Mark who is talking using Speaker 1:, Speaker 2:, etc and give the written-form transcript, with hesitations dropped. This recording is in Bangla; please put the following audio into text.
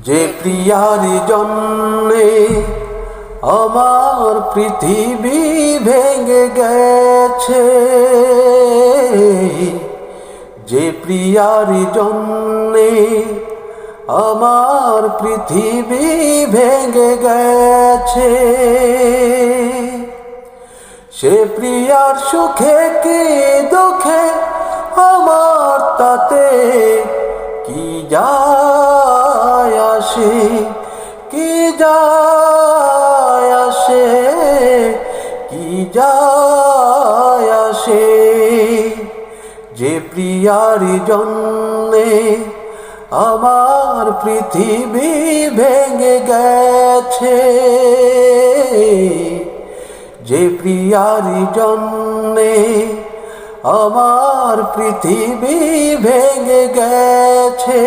Speaker 1: যে প্রিয়ার জন্যে আমার পৃথিবী ভেঙে গেছে, যে প্রিয়ার জন্যে আমার পৃথিবী ভেঙে গেছে, সে প্রিয়ার সুখে কি দুঃখে আমার তাতে কি যায় আসে, কি যায় আসে, কি যায় আসে। যে প্রিয়ার জন্যে আমার পৃথিবী ভেঙে গেছে, যে প্রিয়ার জন্যে আমার পৃথিবী ভেঙে গেছে।